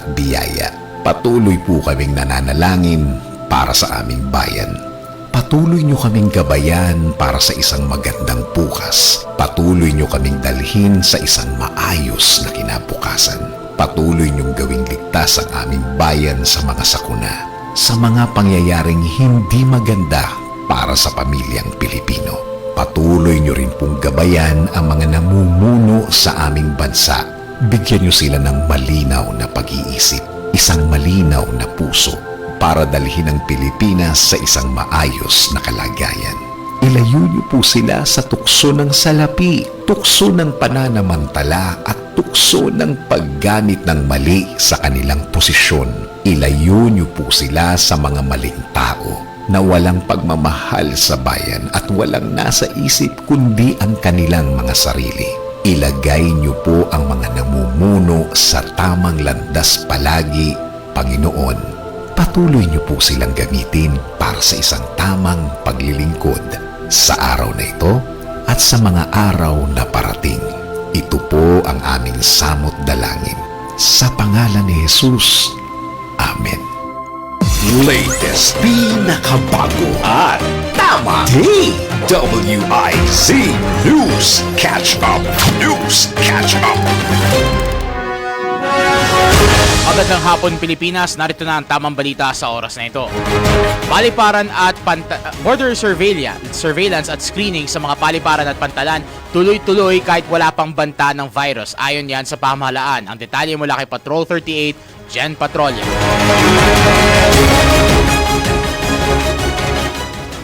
at biyaya. Patuloy po kaming nananalangin para sa aming bayan. Patuloy niyo kaming gabayan para sa isang magandang bukas. Patuloy niyo kaming dalhin sa isang maayos na kinabukasan. Patuloy niyong gawing ligtas ang aming bayan sa mga sakuna, sa mga pangyayaring hindi maganda para sa pamilyang Pilipino. Patuloy niyo rin pong gabayan ang mga namumuno sa aming bansa. Bigyan niyo sila ng malinaw na pag-iisip, isang malinaw na puso, para dalhin ang Pilipinas sa isang maayos na kalagayan. Ilayo niyo po sila sa tukso ng salapi, tukso ng pananamantala at tukso ng paggamit ng mali sa kanilang posisyon. Ilayo niyo po sila sa mga maling tao na walang pagmamahal sa bayan at walang nasa isip kundi ang kanilang mga sarili. Ilagay niyo po ang mga namumuno sa tamang landas palagi, Panginoon. Patuloy niyo po silang gamitin para sa isang tamang paglilingkod sa araw na ito at sa mga araw na parating. Ito po ang aming samot dalangin. Sa pangalan ni Jesus. Amen. Latest, pinakabago at tama. DWIZ News Catch Up. News Catch Up. Magandang hapon Pilipinas, narito na ang tamang balita sa oras na ito. Paliparan at border surveillance at screening sa mga paliparan at pantalan tuloy-tuloy kahit wala pang banta ng virus. Ayon yan sa pamahalaan. Ang detalye mula kay Patrol 38, Jen Patrolya.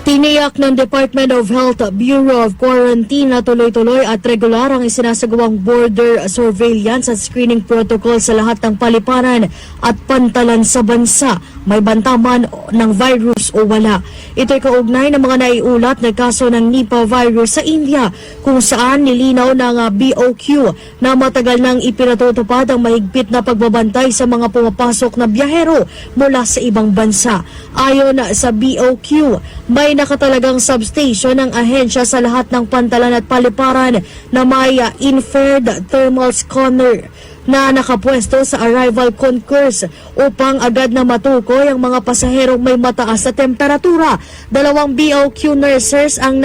Tiniyak ng Department of Health Bureau of Quarantine na tuloy-tuloy at regular ang isinasagawang border surveillance at screening protocol sa lahat ng paliparan at pantalan sa bansa, may banta man ng virus o wala. Ito'y kaugnay ng mga naiulat na kaso ng Nipah virus sa India, kung saan nilinaw ng BOQ na matagal nang ipinatutupad ang mahigpit na pagbabantay sa mga pumapasok na biyahero mula sa ibang bansa. Ayon sa BOQ, may nakatalagang substation ng ahensya sa lahat ng pantalan at paliparan na may infrared thermal scanner na nakapwesto sa arrival concourse upang agad na matukoy ang mga pasaherong may mataas na temperatura. Dalawang BOQ nurses ang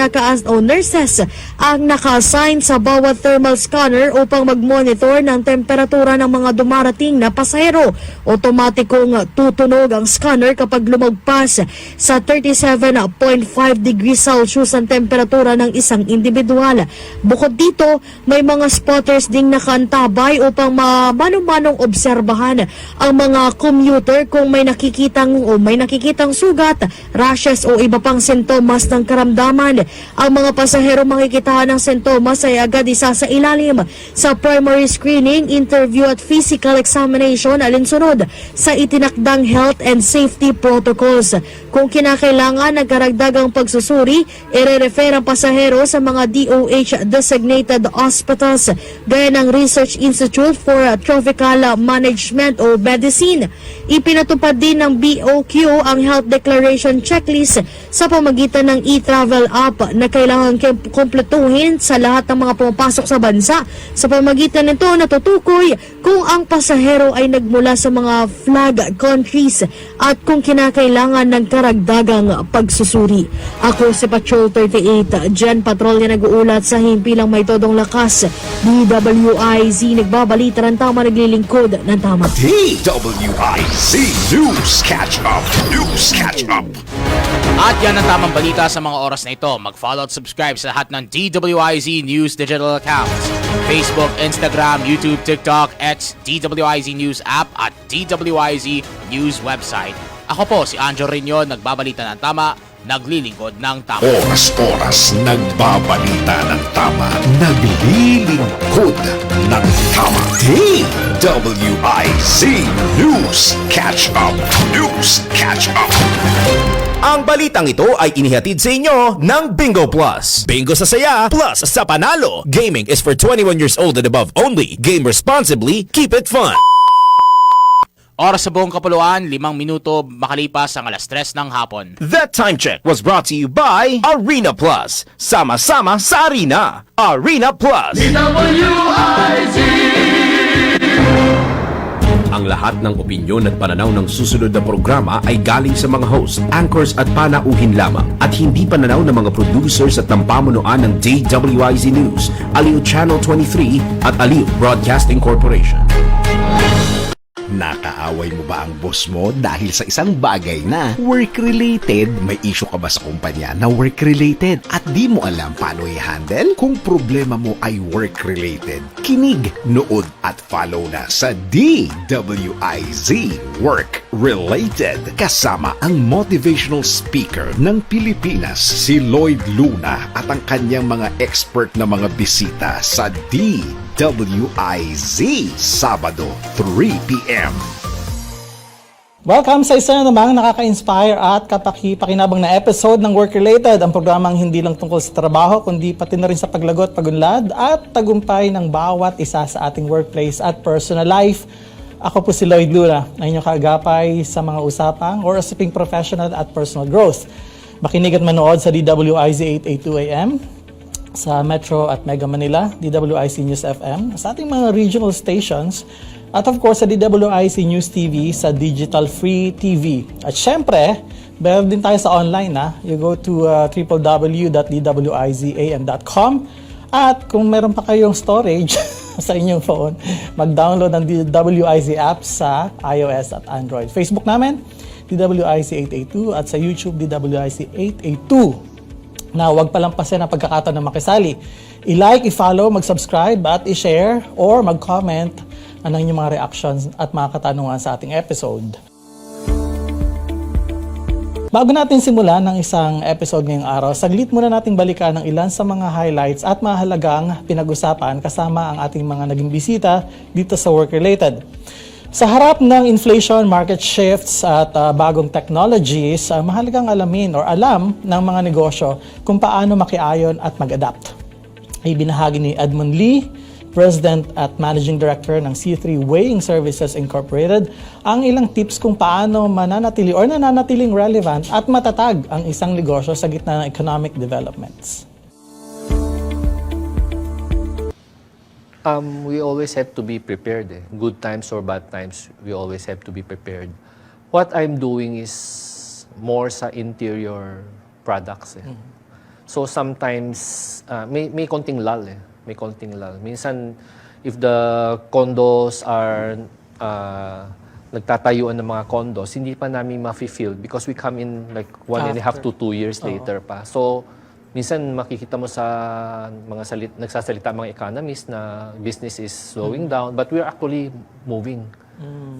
naka-assign sa bawat thermal scanner upang mag-monitor ng temperatura ng mga dumarating na pasahero. Otomatikong tutunog ang scanner kapag lumagpas sa 37.5 degrees Celsius ang temperatura ng isang individual. Bukod dito, may mga spotters ding nakaantabay upang manong-manong obserbahan ang mga commuter kung may nakikitang sugat, rashes o iba pang sintomas ng karamdaman. Ang mga pasahero makikitahan ng sintomas ay agad isa sa ilalim sa primary screening, interview at physical examination alinsunod sa itinakdang health and safety protocols. Kung kinakailangan ng karagdagang pagsusuri, ire-refer ang pasahero sa mga DOH designated hospitals gaya ng Research Institute for Tropical Management o Medicine. Ipinatupad din ng BOQ ang Health Declaration Checklist sa pamagitan ng e-travel app na kailangan kumpletuhin sa lahat ng mga pumapasok sa bansa. Sa pamagitan nito, natutukoy kung ang pasahero ay nagmula sa mga flag countries at kung kinakailangan ng karagdagang pagsusuri. Ako si Patrol 38, Jen Patrolya, nag-uulat sa himpilang may todong lakas. DWIZ nagbabalita ng tama, naglilingkod ng tama. DWIZ News Catch Up. News Catch Up. At yan ang tamang balita sa mga oras na ito. Mag-follow at subscribe sa lahat ng DWIZ News digital accounts. Facebook, Instagram, YouTube, TikTok, X, DWIZ News app at DWIZ News website. Ako po si Anjo Rinyo, nagbabalita ng tama, naglilingkod ng tama. Oras-oras nagbabalita ng tama, naglilingkod ng tama. DWIZ News Catch Up. News Catch Up. Ang balitang ito ay inihatid sa inyo ng Bingo Plus. Bingo sa saya, plus sa panalo. Gaming is for 21 years old and above only. Game responsibly, keep it fun. Oras sa buong kapuluan, 5 minuto makalipas ang 3:00 ng hapon. That time check was brought to you by Arena Plus. Sama-sama sa arena. Arena Plus. Ang lahat ng opinyon at pananaw ng susunod na programa ay galing sa mga host, anchors at panauhin lamang at hindi pananaw ng mga producers at tampamunuan ng DWIZ News, Aliw Channel 23 at Aliw Broadcasting Corporation. Nakaaway mo ba ang boss mo dahil sa isang bagay na work-related? May issue ka ba sa kumpanya na work-related at di mo alam paano i-handle? Kung problema mo ay work-related, kinig, nood at follow na sa DWIZ Work-Related. Kasama ang motivational speaker ng Pilipinas, si Lloyd Luna at ang kanyang mga expert na mga bisita sa DWIZ, Sabado, 3 p.m. Welcome sa isa na namang nakaka-inspire at kapaki-pakinabang na episode ng Work-Related, ang programang hindi lang tungkol sa trabaho kundi pati na rin sa paglagot, pagunlad at tagumpay ng bawat isa sa ating workplace at personal life. Ako po si Lloyd Luna, ang inyong kaagapay sa mga usapang or usaping professional at personal growth. Makinig at manood sa DWIZ 882 AM, sa Metro at Mega Manila, DWIC News FM, sa ating mga regional stations, at of course sa DWIC News TV sa Digital Free TV. At syempre, meron din tayo sa online You go to www.dwizam.com at kung meron pa kayong storage sa inyong phone, mag-download ng DWIC app sa iOS at Android. Facebook namin, DWIC 882 at sa YouTube, DWIC 882. Na huwag palampasin ang pagkakataon na makisali. I-like, i-follow, mag-subscribe at i-share or mag-comment ang inyong mga reactions at mga katanungan sa ating episode. Bago natin simulan ng isang episode ngayong araw, saglit muna nating balikan ang ilan sa mga highlights at mahalagang pinag-usapan kasama ang ating mga naging bisita dito sa Work-Related. Sa harap ng inflation, market shifts at bagong technologies, mahalagang alamin or alam ng mga negosyo kung paano makiayon at mag-adapt. Ibinahagi ni Edmund Lee, President at Managing Director ng C3 Weighing Services Incorporated, ang ilang tips kung paano mananatili or nananatiling relevant at matatag ang isang negosyo sa gitna ng economic developments. We always have to be prepared. Good times or bad times, we always have to be prepared. What I'm doing is more sa interior products. So sometimes, may konting lull. May konting lull. Minsan, if the condos are nagtatayuan ng mga condos, hindi pa namin ma-fulfill because we come in like 1.5 to 2 years later pa. So, minsan makikita mo sa mga nagsasalita mga economists na business is slowing down, but we're actually moving.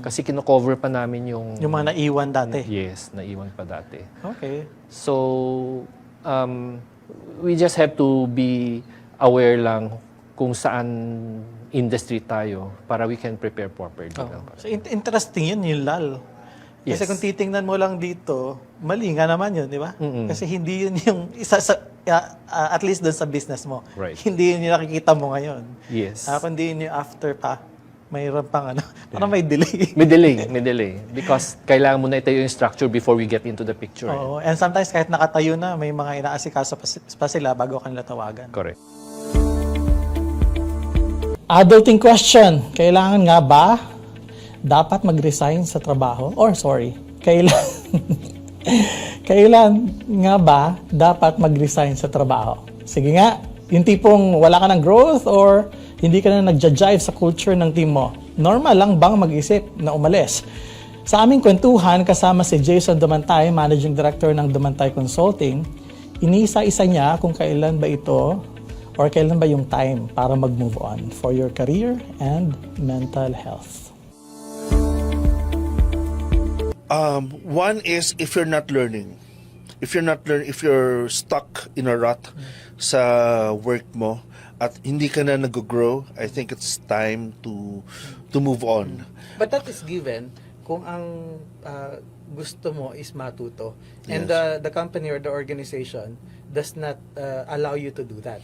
Kasi kino-cover pa namin yung Yung mga naiwan dati. Yes, naiwan pa dati. Okay. So, we just have to be aware lang kung saan industry tayo para we can prepare properly. So interesting yun, yung lull. Kasi Yes. kung titingnan mo lang dito, mali nga naman yun, di ba? Kasi hindi yun yung isa sa, at least doon sa business mo. Right. Hindi yun yung nakikita mo ngayon. Yes. Kundi yun yung after pa, mayroon pang parang may delay. May delay. Because kailangan mo na itayo yung structure before we get into the picture. Oo. And sometimes kahit nakatayo na, may mga inaasikaso pa sila bago kanila tawagan. Correct. Adulting question. Kailangan nga ba dapat mag-resign sa trabaho? Kailan nga ba dapat mag-resign sa trabaho? Sige nga, yung tipong wala ka ng growth or hindi ka na nagja-jive sa culture ng team mo. Normal lang bang mag-isip na umalis? Sa aming kwentuhan, kasama si Jason Dumantay, Managing Director ng Dumantay Consulting, iniisa-isa niya kung kailan ba ito or kailan ba yung time para mag-move on for your career and mental health. One is if you're not learning. If you're stuck in a rut sa work mo at hindi ka na nag-grow, I think it's time to move on. But that is given kung ang gusto mo is matuto and Yes. the company or the organization does not allow you to do that.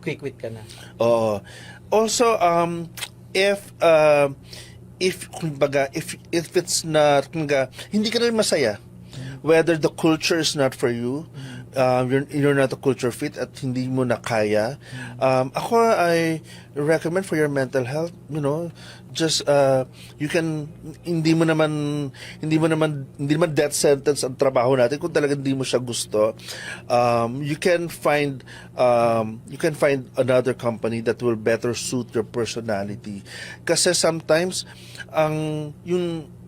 Quick-quit ka na. Also, if it's not, hindi ka na rin masaya, whether the culture is not for you, you're not a culture fit at hindi mo na kaya. Ako, I recommend for your mental health, just you can hindi mo naman death sentence ang trabaho natin kung talagang hindi mo siya gusto. You can find another company that will better suit your personality. Kasi sometimes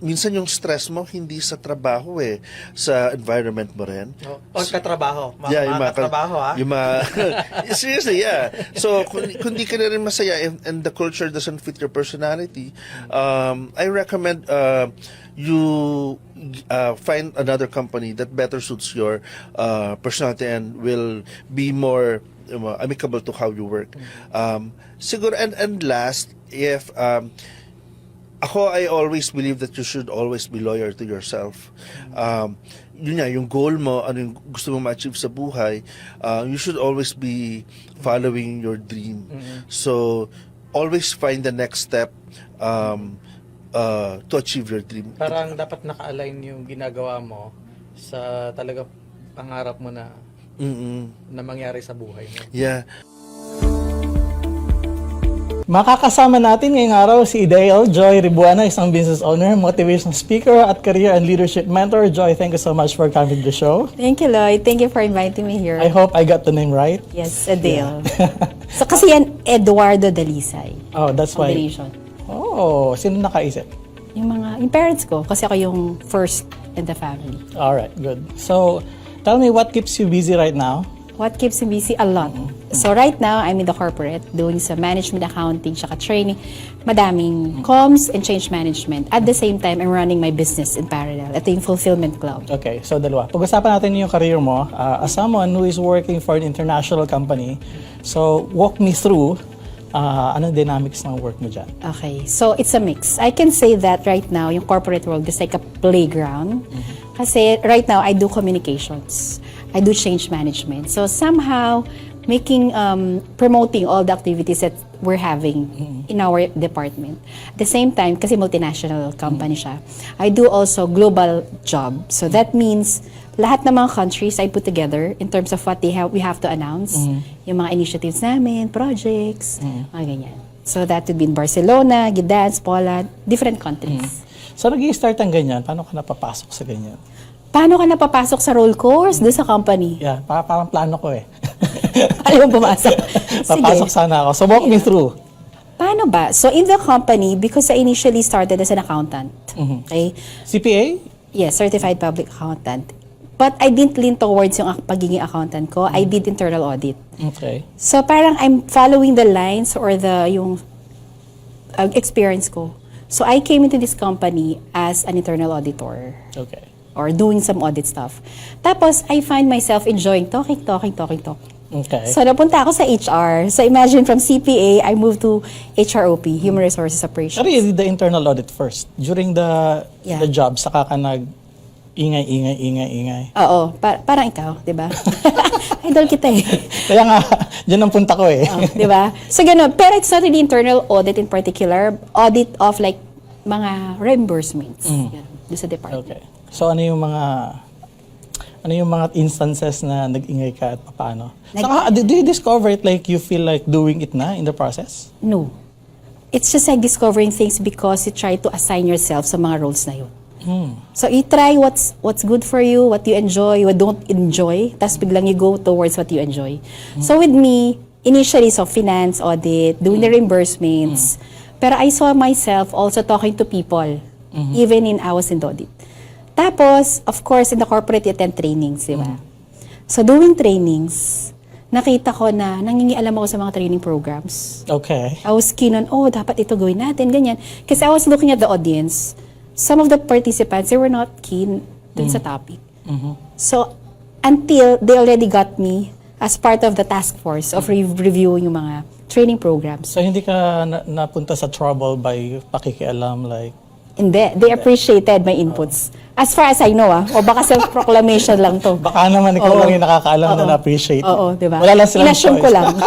minsan yung stress mo hindi sa trabaho sa environment mo rin. O katrabaho. Yung Mga katrabaho, ha? Yung seriously, yeah. So, kung di ka na rin masaya and the culture doesn't fit your personality, I recommend you find another company that better suits your personality and will be more amicable to how you work. Siguro, and last, if I always believe that you should always be loyal to yourself. Yun nga, yung goal mo, ano yung gusto mo ma-achieve sa buhay, you should always be following your dream. So, always find the next step to achieve your dream. Parang dapat naka-align yung ginagawa mo sa talaga pangarap mo na mangyari sa buhay mo. Yeah. Makakasama natin ngayong araw si Dale Joy Ribuana, isang business owner, motivational speaker at career and leadership mentor. Joy, thank you so much for coming to the show. Thank you, Lloyd. Thank you for inviting me here. I hope I got the name right. Yes, Adele. So kasi yan, Eduardo Dalisay. Oh, that's why. Combination. Oh, sino nakaisip? Yung parents ko, kasi ako yung first in the family. All right, good. So, tell me what keeps you busy right now? What keeps me busy? A lot. So right now, I'm in the corporate, doing some management accounting, tsaka training, madaming comms and change management. At the same time, I'm running my business in parallel. Ito yung Fulfillment Club. Okay, so dalawa. Pag-usapan natin yung career mo. As someone who is working for an international company, so walk me through anong dynamics ng work mo dyan? Okay, so it's a mix. I can say that right now, yung corporate world is like a playground. Kasi right now, I do communications. I do change management. So somehow, promoting all the activities that we're having in our department. At the same time, kasi multinational company siya, I do also global job. So that means, lahat ng mga countries I put together in terms of what we have to announce. Yung mga initiatives namin, projects, mga ganyan. So that would be in Barcelona, Gdansk, Poland, different countries. So nag-i-start ang ganyan, paano ka napapasok sa ganyan? Paano ka napapasok sa roll course doon sa company? Yeah, parang plano ko Alam mo pumasok? Papasok sana ako. So walk me through. Paano ba? So in the company, because I initially started as an accountant. Okay? CPA? Yes, Certified Public Accountant. But I didn't lean towards yung pagiging accountant ko. I did internal audit. Okay. So parang I'm following the lines or yung experience ko. So I came into this company as an internal auditor. Okay. Or doing some audit stuff. Tapos, I find myself enjoying talking. Okay. So, napunta ako sa HR. So, imagine from CPA, I moved to HROP, Human Resources Operations. Pero you did the internal audit first. During the job, saka ka ingay. Oo, parang ikaw, di ba? Idol kita eh. Kaya nga, dyan ang punta ko Di ba? So, gano'n. Pero it's not really internal audit in particular. Audit of like, mga reimbursements. Doon sa department. Okay. So ano yung mga instances na nag-ingay ka at paano? Saka, do you discover it like you feel like doing it na in the process? No. It's just like discovering things because you try to assign yourself sa mga roles na yun. So you try what's good for you, what you enjoy, what don't enjoy, tapos biglang you go towards what you enjoy. So with me, initially, so finance, audit, doing the reimbursements, pero I saw myself also talking to people, even in I was in the audit. Tapos, of course, in the corporate, you attend trainings, di ba? So, doing trainings, nakita ko na nangingialam ako sa mga training programs. Okay. I was keen on, dapat ito gawin natin, ganyan. Kasi I was looking at the audience. Some of the participants, they were not keen dun sa topic. So, until they already got me as part of the task force of reviewing yung mga training programs. So, hindi ka napunta sa trouble by pakikialam like... Hindi. They appreciated my inputs. As far as I know, o baka self-proclamation lang to. Baka naman ikaw lang yung nakakaalam na na-appreciate. Oo, di ba? Wala lang silang Inassume choice. ko lang.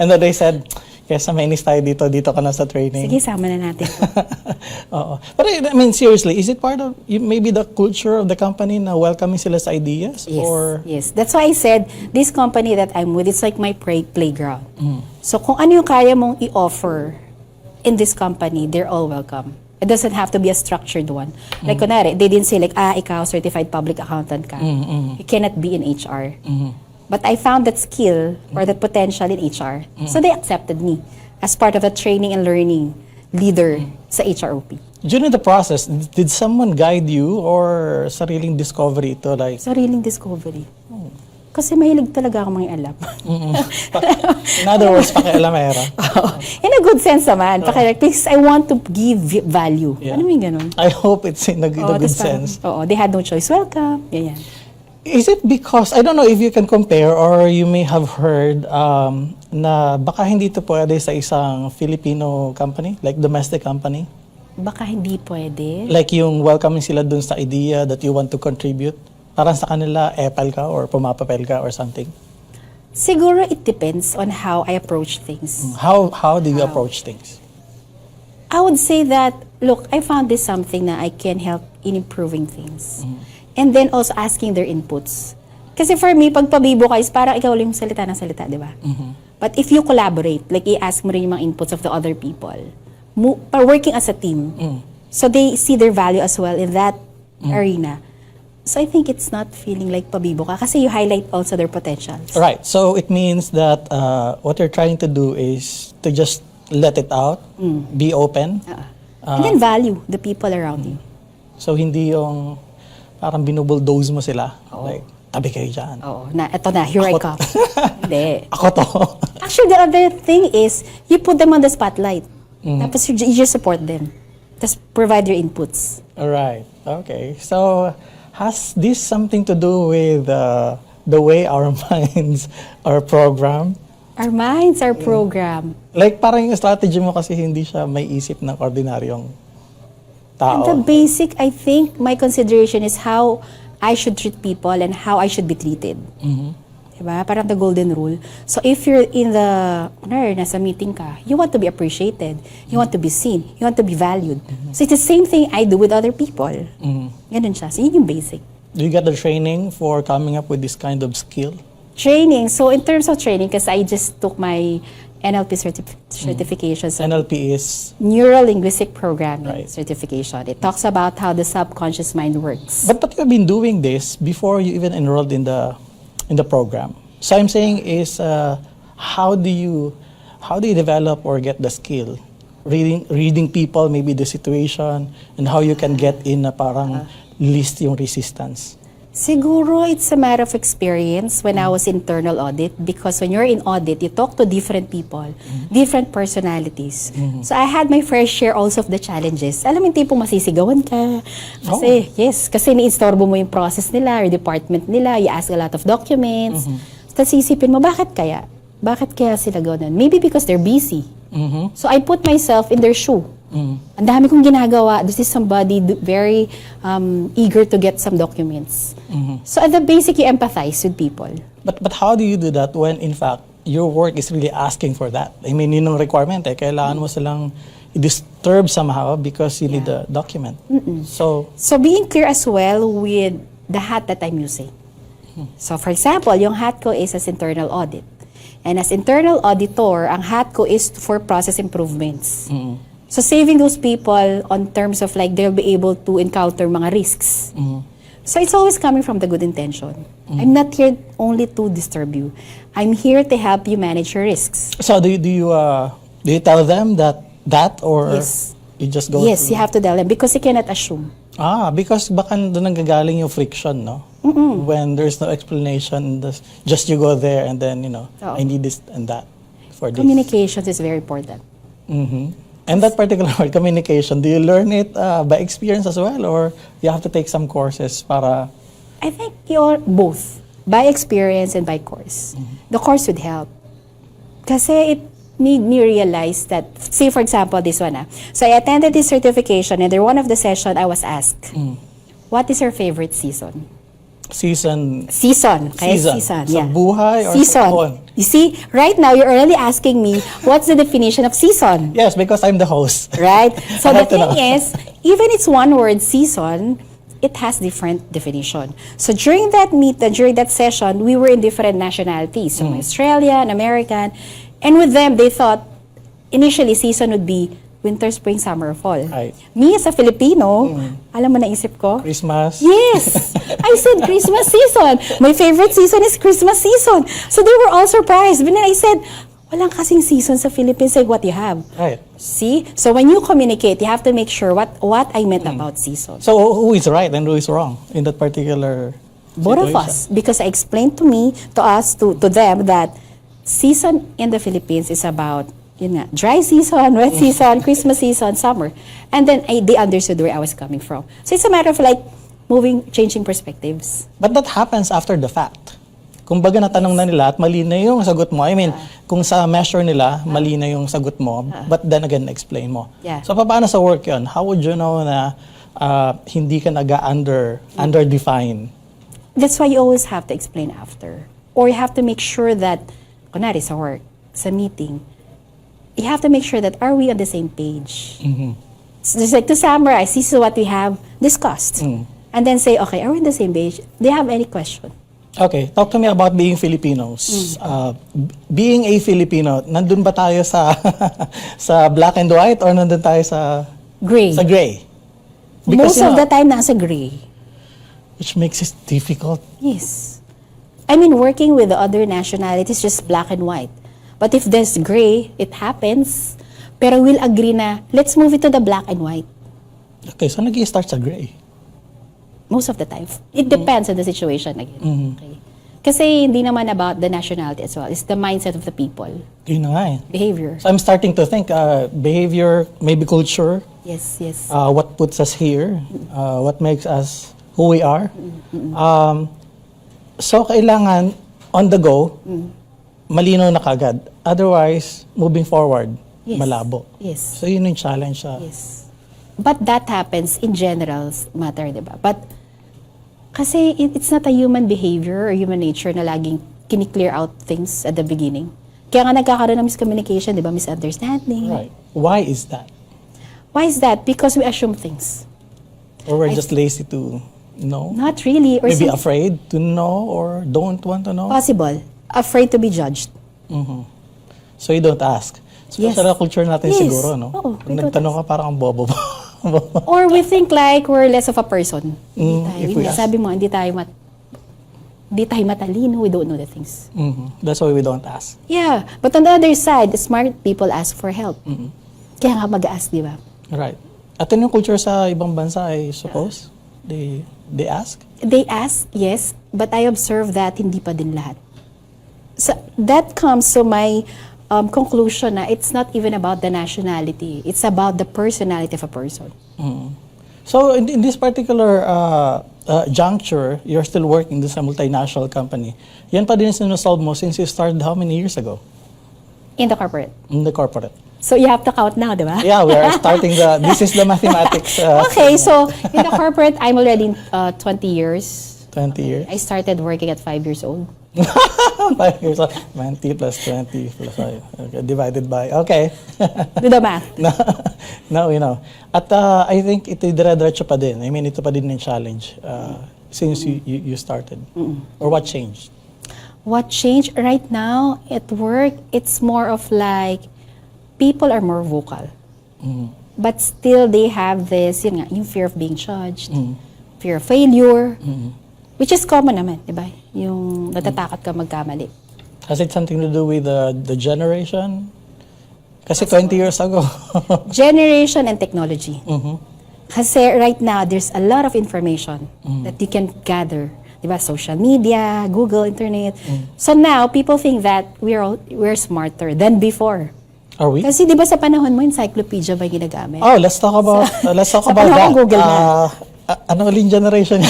And then they said, kesa mainis tayo dito ka na sa training. Sige, sama na natin. Oo. But I mean, seriously, is it part of maybe the culture of the company na welcoming sila sa ideas? Yes, Or... yes. That's why I said, this company that I'm with, it's like my playground. So kung ano yung kaya mong i-offer in this company, they're all welcome. It doesn't have to be a structured one. Like, kunwari, they didn't say like, ikaw, certified public accountant ka. You cannot be in HR. But I found that skill or that potential in HR. So they accepted me as part of the training and learning leader sa HROP. During the process, did someone guide you or sariling discovery to like... Sariling discovery. Kasi mahilig talaga ako mga alam. In other words, pakialamera. In a good sense naman. Because I want to give value. Yeah. Ano yung ganun? I hope it's in a good Tas parang, sense. they had no choice. Welcome. Yan. Is it because, I don't know if you can compare or you may have heard na baka hindi ito pwede sa isang Filipino company, like domestic company? Baka hindi pwede. Like yung welcoming sila dun sa idea that you want to contribute? Parang sa kanila, epal ka or pumapapel ka or something? Siguro it depends on how I approach things. How do you approach things? I would say that, look, I found this something na I can help in improving things. And then also asking their inputs. Kasi for me, pag pabibo ka is parang ikaw lang yung salita ng salita, di ba? But if you collaborate, like i-ask mo rin yung mga inputs of the other people, working as a team, so they see their value as well in that arena. So I think it's not feeling like pabibo ka kasi you highlight also their potentials. Right. So it means that what you're trying to do is to just let it out, be open. And then value the people around you. So hindi yung parang binubulldoze mo sila. Like, tabi kayo dyan. Eto na, here I come. Hindi. Ako to. Actually, the other thing is, you put them on the spotlight. Tapos you just support them. Just provide your inputs. Alright. Okay. So, has this something to do with the way our minds are programmed? Our minds are programmed. Like, parang yung strategy mo kasi hindi siya may isip ng ordinaryong And the tao. basic, I think, my consideration is how I should treat people and how I should be treated. Diba? Parang the golden rule. So if you're in the, nasa meeting ka, you want to be appreciated, you want to be seen, you want to be valued. So it's the same thing I do with other people. Ganun siya. So yun yung basic. Do you get the training for coming up with this kind of skill? Training. So in terms of training, because I just took my NLP certification. So NLP is... Neuro-linguistic programming Right. certification. It talks about how the subconscious mind works. But you've been doing this before you even enrolled in the program. So I'm saying is how do you develop or get the skill? Reading people, maybe the situation, and how you can get in na parang list yung resistance. Siguro it's a matter of experience when I was internal audit, because when you're in audit, you talk to different people, different personalities. So I had my fair share also of the challenges. Alam mo yung tipong masisigawan ka. Kasi, kasi ni-instorbo mo yung process nila or department nila, you ask a lot of documents. Tapos isipin mo, bakit kaya? Bakit kaya sila gano'n? Maybe because they're busy. So I put myself in their shoe. Ang dami kong ginagawa. This is somebody very eager to get some documents. So at the basic, you empathize with people. But how do you do that when in fact your work is really asking for that? I mean, yun yung requirement kailangan mo silang i-disturb somehow because you need the document. So being clear as well with the hat that I'm using. So for example, yung hat ko is as internal audit. And as internal auditor, ang hat ko is for process improvements. So saving those people on terms of like they'll be able to encounter mga risks. So it's always coming from the good intention. I'm not here only to disturb you. I'm here to help you manage your risks. do you tell them that or Yes. you just go Yes, through? you have to tell them because you cannot assume. Because baka doon nanggagaling yung friction, no? When there's no explanation, just you go there and then, I need this and that for this. Communications is very important. And that particular word, communication, do you learn it by experience as well or you have to take some courses para... I think you're both, by experience and by course. The course would help. Kasi it made me realize that, say for example, this one. So I attended this certification and in one of the session I was asked, what is your favorite season? Season. Kaya season, Sa yeah. buhay or season. sa taon? You see, right now you're already asking me, what's the definition of season? Yes, because I'm the host. Right? So I the have to know. thing is, even it's one word, season, it has different definition. So during that session, we were in different nationalities. So Australian, American, and with them, they thought, initially, season would be winter, spring, summer, fall. Right. Me as a Filipino, alam mo naisip ko? Christmas. Yes! I said Christmas season. My favorite season is Christmas season. So they were all surprised. But then I said, walang kasing season sa Philippines like what you have. Right. See? So when you communicate, you have to make sure what I meant about season. So who is right and who is wrong in that particular Both of situation? us. Because I explained to them that season in the Philippines is about dry season, wet season, Christmas season, summer. And then they understood where I was coming from. So it's a matter of like changing perspectives. But that happens after the fact. Kumbaga natanong na nila at mali na yung sagot mo. I mean, kung sa measure nila, mali na yung sagot mo, but then again, explain mo. Yeah. So paano sa work yun? How would you know na hindi ka under-define? That's why you always have to explain after. Or you have to make sure that, kunwari sa work, sa meeting, you have to make sure that are we on the same page? So just like to summarize, this is what we have discussed. And then say, okay, are we on the same page? Do you have any question? Okay, talk to me about being Filipinos. Being a Filipino, nandun ba tayo sa sa black and white or nandun tayo sa Gray. Sa gray? Most of the time, nasa gray. Which makes it difficult. Yes. I mean, working with the other nationalities, just black and white. But if there's gray, it happens. Pero we'll agree na, let's move it to the black and white. Okay, so nag-i-start sa gray. Most of the time. It depends on the situation again. Okay. Kasi hindi naman about the nationality as well. It's the mindset of the people. Yun na nga eh. Behavior. So I'm starting to think behavior, maybe culture, Yes, yes. what puts us here, what makes us who we are. So kailangan on the go, malinaw na kagad. Otherwise, moving forward, Yes. malabo. Yes. So yun yung challenge sa... Yes. But that happens in general matter, di ba? But kasi it's not a human behavior or human nature na laging kini-clear out things at the beginning. Kaya nga nagkakaroon ng miscommunication, di ba? Misunderstanding. Right. Why is that? Why is that? Because we assume things. Or we're just lazy to know? Not really. Or Maybe some- afraid to know or don't want to know? Possible. Afraid to be judged. So you don't ask. So Yes. sa culture natin Yes. siguro, no? Oo, Pag we don't nagtanong ka, parang ang bobo. Or we think like we're less of a person. if we ask. Sabi mo, hindi tayo matalino. We don't know the things. That's why we don't ask. Yeah. But on the other side, smart people ask for help. Kaya nga mag-ask, di ba? Right. At yun yung culture sa ibang bansa, I suppose? They ask? They ask, yes. But I observe that hindi pa din lahat. So that comes to my conclusion na it's not even about the nationality. It's about the personality of a person. So in this particular juncture, you're still working this a multinational company. Yan pa din sinusolve mo since you started how many years ago? In the corporate. In the corporate. So you have to count now, di ba? Yeah, we are starting this is the mathematics. Okay, so in the corporate, I'm already 20 years. 20 years. I started working at 5 years old. 5 years old. 20 plus 20 plus 5. Okay, divided by, okay. Do the math. No, you know. At I think ito dire-diretso pa din. I mean, ito pa din yung challenge since you started. Or what changed? What changed right now at work, it's more of like people are more vocal. But still they have this, yun nga, yung fear of being judged, fear of failure, which is common naman, di ba? Yung natatakot ka magkamali. Has it something to do with the generation? Kasi 20 years ago. Generation and technology. Kasi right now, there's a lot of information that you can gather. Diba? Social media, Google, internet. So now, people think that we're smarter than before. Are we? Kasi di ba sa panahon mo, encyclopedia ba yung ginagamit? Oh, let's talk about Sa that. panahon ko, Google na. Ano uling generation?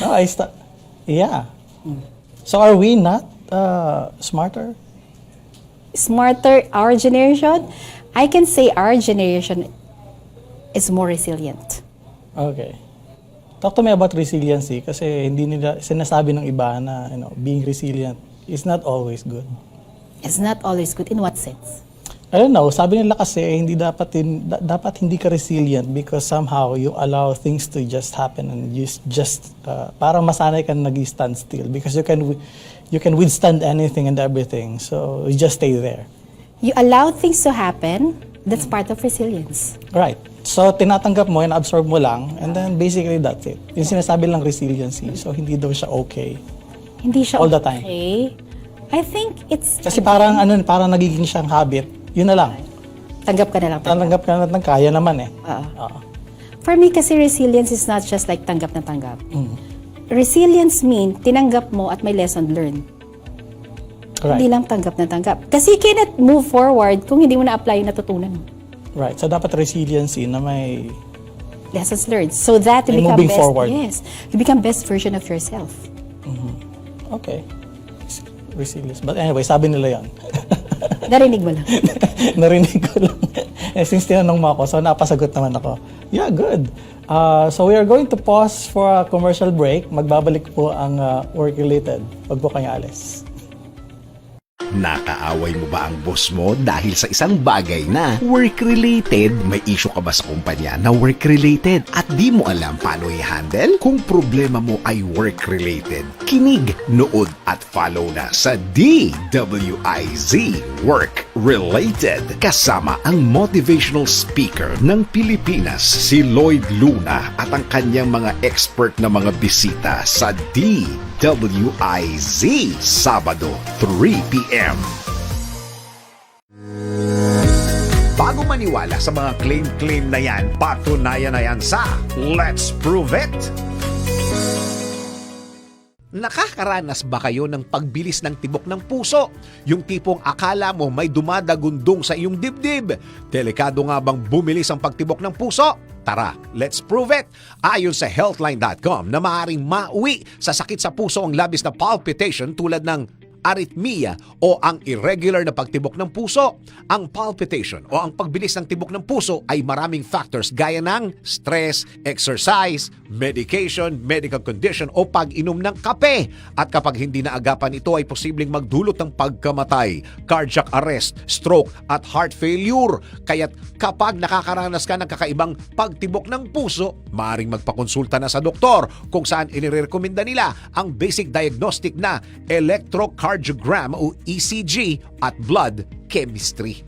No, yeah. So are we not smarter? Smarter, our generation? I can say our generation is more resilient. Okay. Talk to me about resiliency kasi hindi nila sinasabi ng iba na being resilient is not always good. It's not always good. In what sense? I don't know. Sabi nila kasi hindi dapat hindi ka resilient because somehow you allow things to just happen and you just parang masanay ka nag-stand still because you can withstand anything and everything. So you just stay there. You allow things to happen That's part of resilience. Right. So, tinatanggap mo and absorb mo lang, and then basically that's it. Yung sinasabi lang resiliency. So, hindi daw siya okay. Hindi siya All the time. okay. I think it's... Kasi parang nagiging siyang habit. Yun na lang. Tanggap ka na lang. Tanggap ka na kaya naman eh. Oo. For me kasi resilience is not just like tanggap na tanggap. Resilience mean tinanggap mo at may lesson learned. Right. Hindi lang tanggap na tanggap. Kasi you cannot move forward kung hindi mo na-apply yung natutunan mo. Right. So, dapat resiliency na may... Lessons learned. So that you May become moving best. forward. Yes. You become best version of yourself. Okay. Resilience. But anyway, sabi nila yan. Narinig mo lang. Narinig ko lang. Since tinanong mo ako, so napasagot naman ako. Yeah, good. So we are going to pause for a commercial break. Magbabalik po ang work-related. Huwag po kayo alis. Nakaaway mo ba ang boss mo dahil sa isang bagay na work-related? May issue ka ba sa kumpanya na work-related at di mo alam paano i-handle? Kung problema mo ay work-related, kinig, nood at follow na sa DWIZ Work-Related. Kasama ang motivational speaker ng Pilipinas, si Lloyd Luna, at ang kanyang mga expert na mga bisita sa DWIZ, Sabado, 3 p.m. Bago maniwala sa mga claim-claim na yan, patunayan na yan sa Let's Prove It! Nakakaranas ba kayo ng pagbilis ng tibok ng puso? Yung tipong akala mo may dumadagundong sa iyong dibdib. Delikado nga bang bumilis ang pagtibok ng puso? Tara, let's prove it! Ayon sa healthline.com na maaaring mauwi sa sakit sa puso ang labis na palpitation tulad ng arrhythmia o ang irregular na pagtibok ng puso. Ang palpitation o ang pagbilis ng tibok ng puso ay maraming factors gaya ng stress, exercise, medication, medical condition o pag-inom ng kape. At kapag hindi naagapan ito ay posibleng magdulot ng pagkamatay, cardiac arrest, stroke at heart failure. Kaya't kapag nakakaranas ka ng kakaibang pagtibok ng puso, maaaring magpakonsulta na sa doktor kung saan inirekomenda nila ang basic diagnostic na electrocardiogram o ECG at blood chemistry.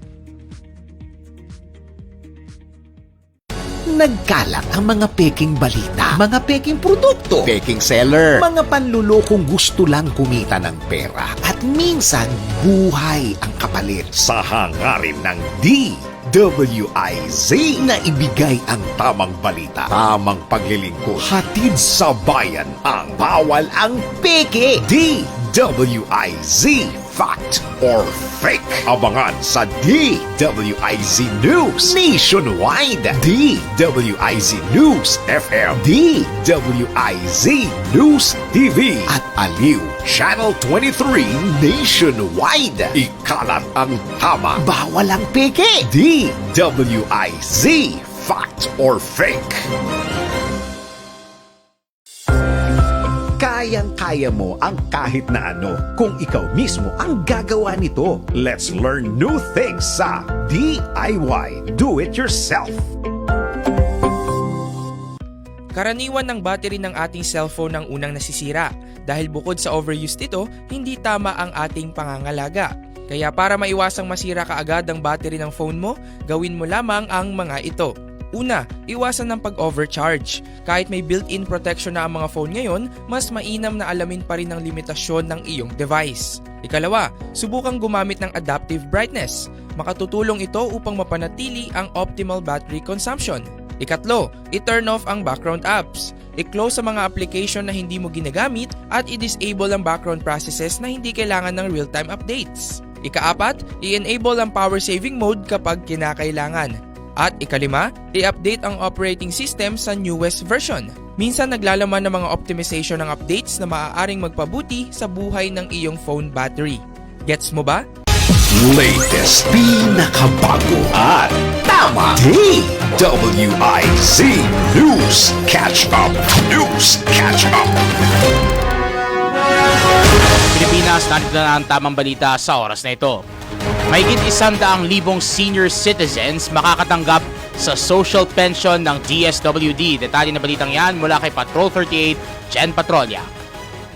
Nagkalat ang mga peking balita, mga peking produkto, peking seller, mga panlulokong gusto lang kumita ng pera at minsan buhay ang kapalit sa hangarin ng DWIZ na ibigay ang tamang balita, tamang paglilingkod, hatid sa bayan ang bawal ang peke. DWIZ Fact or Fake. Abangan sa DWIZ News Nationwide, DWIZ News FM, DWIZ News TV at Aliw Channel 23 Nationwide. Ikalat ang tama, bawal ang peke. DWIZ Fact or Fake. Kayang-kaya mo ang kahit na ano kung ikaw mismo ang gagawa nito. Let's learn new things sa DIY Do It Yourself. Karaniwan ng battery ng ating cellphone ang unang nasisira dahil bukod sa overuse nito, hindi tama ang ating pangangalaga. Kaya para maiwasang masira kaagad ang battery ng phone mo, gawin mo lamang ang mga ito. Una, iwasan ng pag-overcharge. Kahit may built-in protection na ang mga phone ngayon, mas mainam na alamin pa rin ang limitasyon ng iyong device. Ikalawa, subukang gumamit ng adaptive brightness. Makatutulong ito upang mapanatili ang optimal battery consumption. Ikatlo, i-turn off ang background apps. I-close sa mga application na hindi mo ginagamit at i-disable ang background processes na hindi kailangan ng real-time updates. Ikaapat, i-enable ang power saving mode kapag kinakailangan. At ikalima, i-update ang operating system sa newest version. Minsan naglalaman ng mga optimization ng updates na maaaring magpabuti sa buhay ng iyong phone battery. Gets mo ba? Latest, pinakabago at tama. DWIZ News Catch Up. News Catch Up. Pilipinas, narito na ang tamang balita sa oras na ito. Mahigit 100,000 senior citizens makakatanggap sa social pension ng DSWD. Detalye na balitang yan mula kay Patrol 38, Jen Patrolya.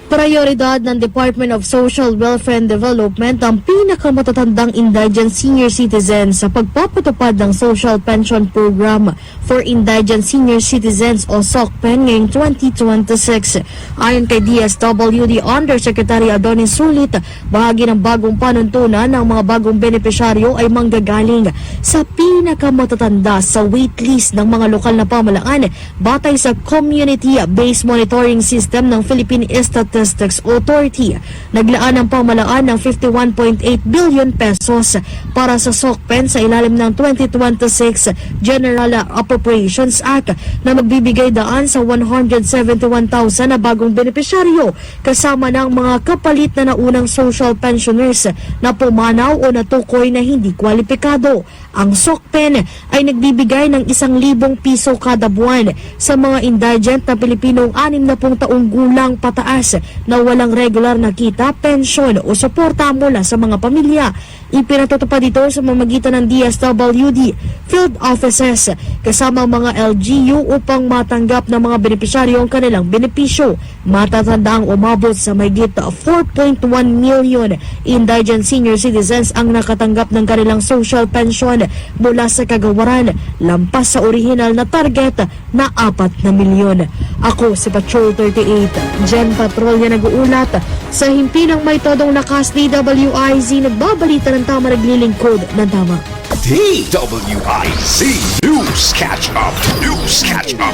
Prioridad ng Department of Social Welfare and Development ang pinakamatatandang indigent senior citizens sa pagpapatupad ng Social Pension Program for Indigent Senior Citizens o SOCPEN ngayong 2026. Ayon kay DSWD Undersecretary Adonis Sulit, bahagi ng bagong panuntunan ng mga bagong benepisyaryo ay manggagaling sa pinakamatatanda sa waitlist ng mga lokal na pamalaan batay sa Community-Based Monitoring System ng Philippine Statistics Authority. Naglaan ang pamalaan ng 51.8 billion pesos para sa SOCPEN sa ilalim ng 2026 General Appropriations Act na magbibigay daan sa 171,000 na bagong benepisyaryo kasama ng mga kapalit na naunang social pensioners na pumanaw o natukoy na hindi kwalipikado. Ang SOCPEN ay nagbibigay ng 1,000 piso kada buwan sa mga indigent na Pilipinong 60 taong gulang pataas na walang regular na kita, pensyon o suporta mula sa mga pamilya. Ipinatutupad ito sa mamagitan ng DSWD field offices kasama mga LGU upang matanggap ng mga benepisyaryo ang kanilang benepisyo. Matatanda ang umabot sa mahigit 4.1 million indigent senior citizens ang nakatanggap ng kanilang social pension mula sa kagawaran, lampas sa orihinal na target na 4 na milyon. Ako si Patrol 38, Jen Patrolya nag-uulat sa himpi ng may todong lakas. DWIZ nagbabalita ng tama, naglilingkod ng tama. DWIZ News Catch Up. News Catch Up.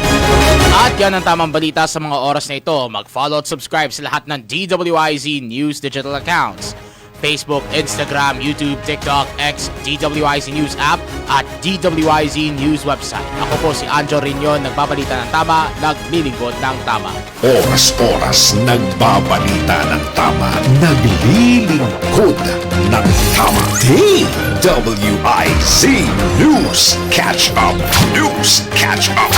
At yan ang tamang balita sa mga oras na ito. Mag-follow at subscribe sa lahat ng DWIZ News digital accounts. Facebook, Instagram, YouTube, TikTok, X, DWIZ News app at DWIZ News website. Ako po si Anjo Riñon, nagbabalita ng tama, naglilingkod ng tama. Oras-oras nagbabalita ng tama, naglilingkod ng tama. DWIZ News Catch Up. News Catch Up.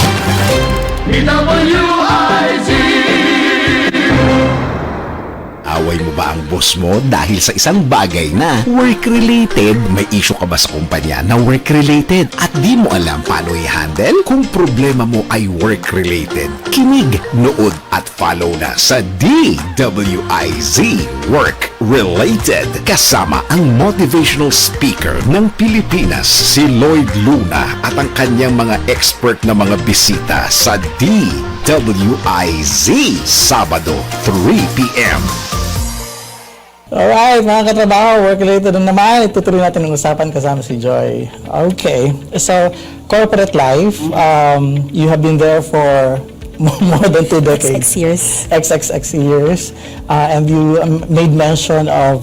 Away mo ba ang boss mo dahil sa isang bagay na work-related? May issue ka ba sa kumpanya na work-related at di mo alam paano i-handle? Kung problema mo ay work-related, kinig, nood at follow na sa DWIZ Work-Related. Kasama ang motivational speaker ng Pilipinas, si Lloyd Luna, at ang kanyang mga expert na mga bisita sa DWIZ Sabado 3 p.m. Alright, mga katrabaho, work-related na naman. Itutuloy natin ang usapan kasama si Joy. Okay, so corporate life, you have been there for more than 2 decades. XXX years. And you made mention of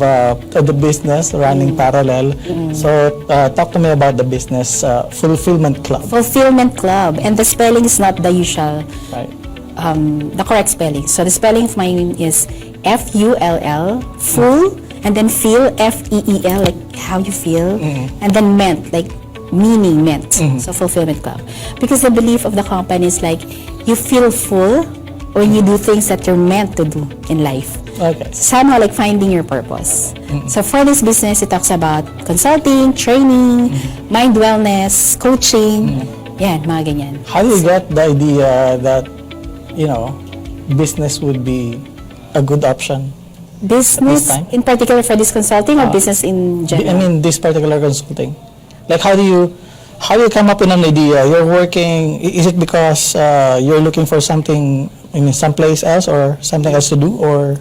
the business running parallel. So talk to me about the business Fulfillment Club. Fulfillment Club. And the spelling is not the usual, Right. the correct spelling. So the spelling of my name is Full, full, and then feel, Feel, like how you feel, and then meant, like meaning, meant. So Fulfillment Club. Because the belief of the company is like, you feel full when you do things that you're meant to do in life. Okay. Somehow like finding your purpose. So for this business, it talks about consulting, training, mind wellness, coaching, yan, mga ganyan. How do you get the idea that, you know, business would be a good option? Business, time? in particular for this consulting or business in general? I mean, this particular consulting. Like, how do you come up with an idea? You're working, is it because you're looking for something in someplace else or something else to do, or?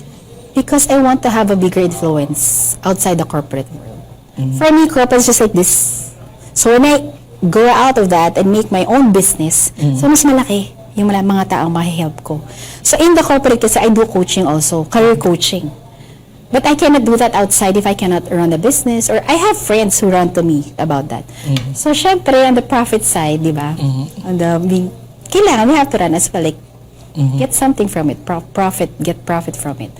Because I want to have a bigger influence outside the corporate world. For me, corporate is just like this. So when I grow out of that and make my own business, so mas malaki yung mga taong mahihelp ko. So in the corporate kasi I do coaching also, career coaching. But I cannot do that outside if I cannot run the business, or I have friends who run to me about that. So syempre on the profit side, di ba? On the kailangan we have to run as well, like get something from it, get profit from it.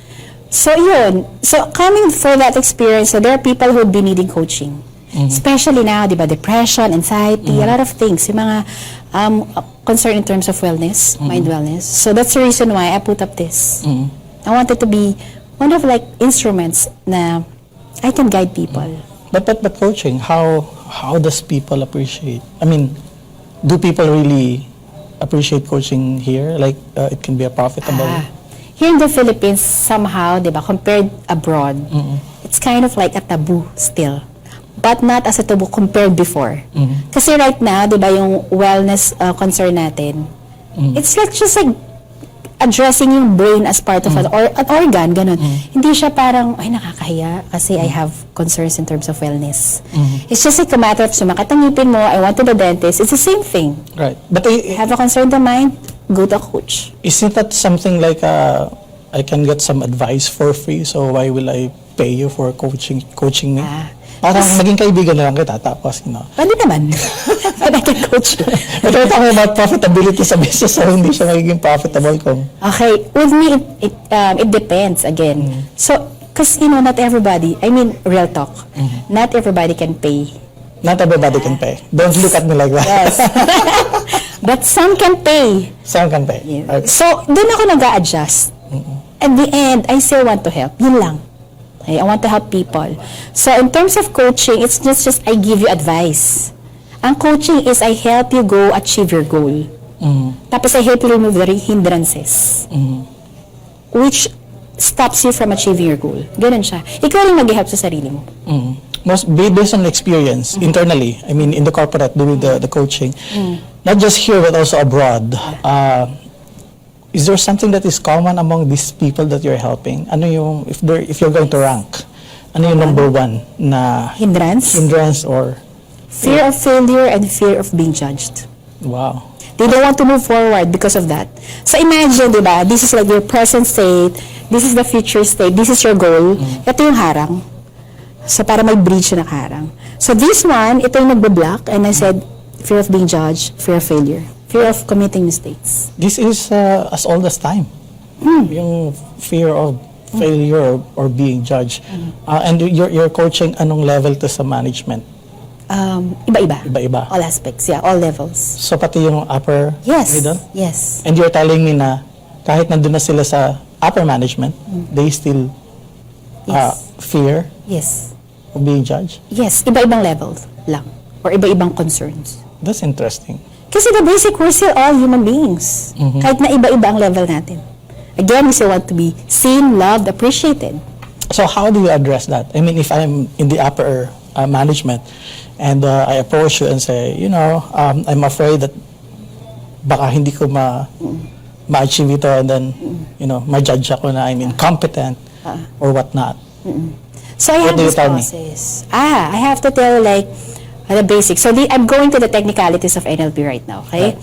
So yun, so coming for that experience, so there are people who would be needing coaching. Especially now, di ba, depression, anxiety, a lot of things, yung mga concern in terms of wellness, mind wellness. So that's the reason why I put up this. I wanted to be one of like instruments na I can guide people. But coaching, how does people appreciate? I mean, do people really appreciate coaching here? Like, it can be a profitable. here in the Philippines, somehow, di ba, compared abroad, it's kind of like a taboo still. But not as a taboo compared before. Kasi right now, di ba, yung wellness concern natin, it's like just like addressing yung brain as part of an organ, ganun. Hindi siya parang, ay, nakakahiya kasi I have concerns in terms of wellness. It's just like a matter of sumakit ang ngipin mo, I went to the dentist, it's the same thing. Right. But Have a concern in the mind, go to a coach. isn't that something like I can get some advice for free, so why will I pay you for coaching me? Parang maging kaibigan na lang kita, tapos, Pwede naman. But I can coach you. But we're talking about profitability sa business, so hindi siya magiging profitable kung... Okay, with me, it depends again. So, because, not everybody, I mean, real talk, not everybody can pay. Not everybody can pay. Don't look at me like that. Yes. But some can pay. Some can pay. Yeah. Okay. So, doon ako nag-a-adjust. At the end, I still want to help. Yun lang. Okay, I want to help people. So, in terms of coaching, it's just I give you advice. Ang coaching is I help you go achieve your goal. Tapos I help you remove the hindrances. Which stops you from achieving your goal. Ganun siya. Ikaw rin mag-help sa sarili mo. Most based on experience internally, I mean in the corporate doing the coaching, not just here but also abroad. Is there something that is common among these people that you're helping? Ano yung if you're going to rank? Ano yung number one na Hindrance? or Fear of failure and fear of being judged. wow. They don't want to move forward because of that. So imagine, di ba, this is like your present state, this is the future state, this is your goal, ito yung harang. So para may bridge na harang. So this one, ito yung nagbe-block, and I said, fear of being judged, fear of failure, fear of committing mistakes. This is as old as time. Yung fear of failure or being judged. And you're coaching anong level to sa management? Iba-iba. Iba-iba. All aspects, yeah, all levels. So pati yung upper Yes, middle? yes. And you're telling me na kahit nandun na sila sa upper management, they still Yes. fear Yes. of being judged? Yes, iba-ibang levels lang. Or iba-ibang concerns. That's interesting. Kasi the basic, we're still all human beings. Kahit na iba-iba ang level natin. Again, we still want to be seen, loved, appreciated. So how do you address that? I mean, if I'm in the upper management and I approach you and say, I'm afraid that baka hindi ko ma-achieve ito, and then, ma-judge ako na I'm incompetent or whatnot. So I What have do you this tell me? process. I have to tell the basics. So I'm going to the technicalities of NLP right now, okay?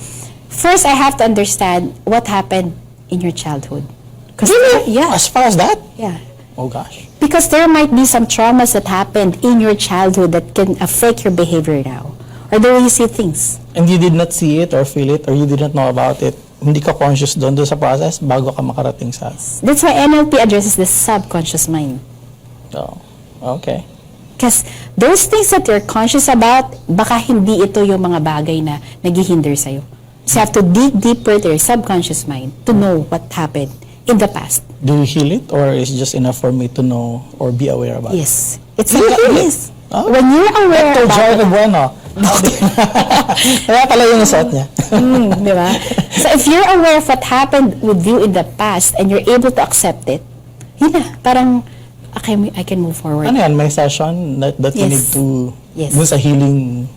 First, I have to understand what happened in your childhood. Really? Yeah. As far as that? Yeah. Oh gosh. Because there might be some traumas that happened in your childhood that can affect your behavior now. Or the way you see things. And you did not see it or feel it or you did not know about it. Hindi ka conscious doon sa process bago ka makarating sa... That's why NLP addresses the subconscious mind. Oh, okay. Because those things that you're conscious about, baka hindi ito yung mga bagay na naghihinder sa'yo. So you have to dig deeper to your subconscious mind to know what happened in the past. Do you heal it or is it just enough for me to know or be aware about it? Yes. It's You heal it? yes. Oh. When you're aware Dr. Joy about it, Bueno. Kaya pala yung suot niya. di ba? So if you're aware of what happened with you in the past and you're able to accept it, yun na, parang, okay, I can move forward. Ano yan? May session that you Yes. need to... Yes. Dun sa healing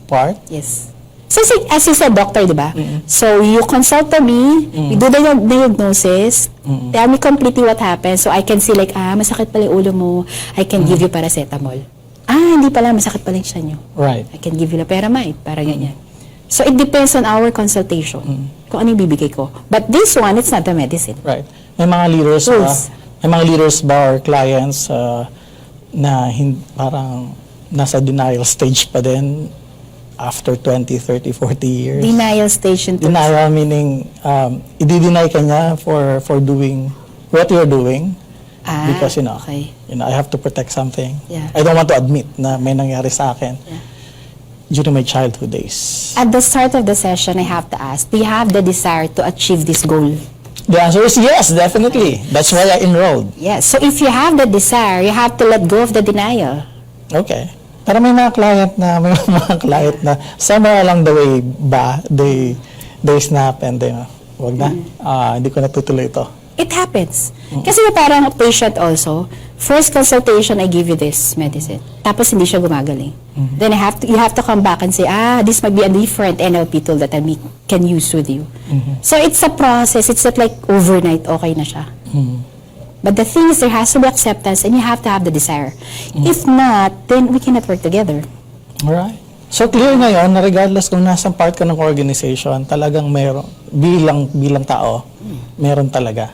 part? Yes. So, as you said, doctor, di ba? So, you consult me, you do the diagnosis, tell me completely what happened, so I can see masakit pala yung ulo mo, I can give you paracetamol. Hindi pala, masakit pala yung tiyan nyo. Right. I can give you loperamide, para ganyan. So, it depends on our consultation, kung ano yung bibigay ko. But this one, it's not the medicine. Right. May mga leaders Rules. may mga leaders ba or clients na parang nasa denial stage pa din after 20, 30, 40 years. Denial station. Denial meaning i-deny ka niya for doing what you're doing because okay. I have to protect something. Yeah. I don't want to admit na may nangyari sa akin during my childhood days. At the start of the session, I have to ask, do you have the desire to achieve this goal? The answer is yes, definitely. That's why I enrolled. Yes. So if you have the desire, you have to let go of the denial. Okay. Pero may mga client na somewhere along the way ba, they snap and then, wag na, hindi ko natutuloy ito. It happens. Kasi parang patient also, first consultation, I give you this medicine. Tapos hindi siya gumagaling. Then you have to come back and say, this might be a different NLP tool that I can use with you. So it's a process. It's not like overnight, okay na siya. But the thing is, there has to be acceptance and you have to have the desire. If not, then we cannot work together. Alright. So clear ngayon na regardless kung nasa part ka ng organization, talagang meron, bilang tao, meron talaga.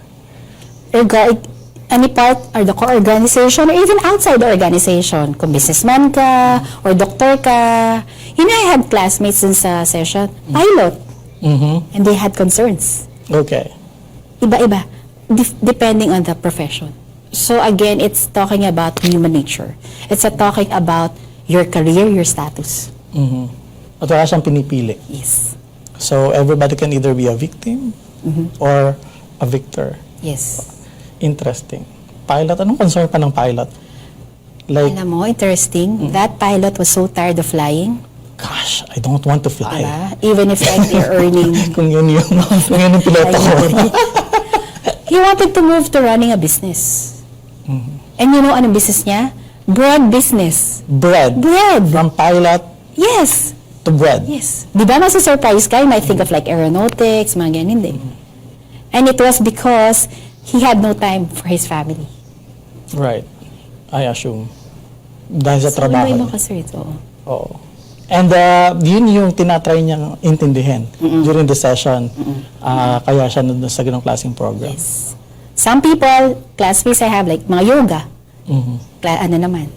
Any part or the organization or even outside the organization, kung businessman ka or doktor ka. I had classmates dun sa session, pilot, and they had concerns. Okay. Iba-iba, depending on the profession. So again, it's talking about human nature. It's talking about your career, your status. At wala siyang pinipili. Yes. So everybody can either be a victim or a victor. Yes. Interesting. Pilot, anong concern pa ng pilot? Like, Alam mo, interesting. That pilot was so tired of flying. gosh, I don't want to fly. Diba? Even if like they're earning. kung yun yung piloto ko. He wanted to move to running a business. And you know anong business niya? Bread business. Bread. Bread. From pilot Yes. to bread. Yes. Di ba masa-surprise ka? You might think of like aeronautics, mga ganyan din. And it was because he had no time for his family. Right. I assume. Dahil sa So, trabaho. iba-iba kasi ito. Oo. And yun yung tinatry niyang intindihin during the session. Kaya siya nandun sa ganong klaseng program. Yes. Some people, classmates I have, like mga yoga. Ano naman.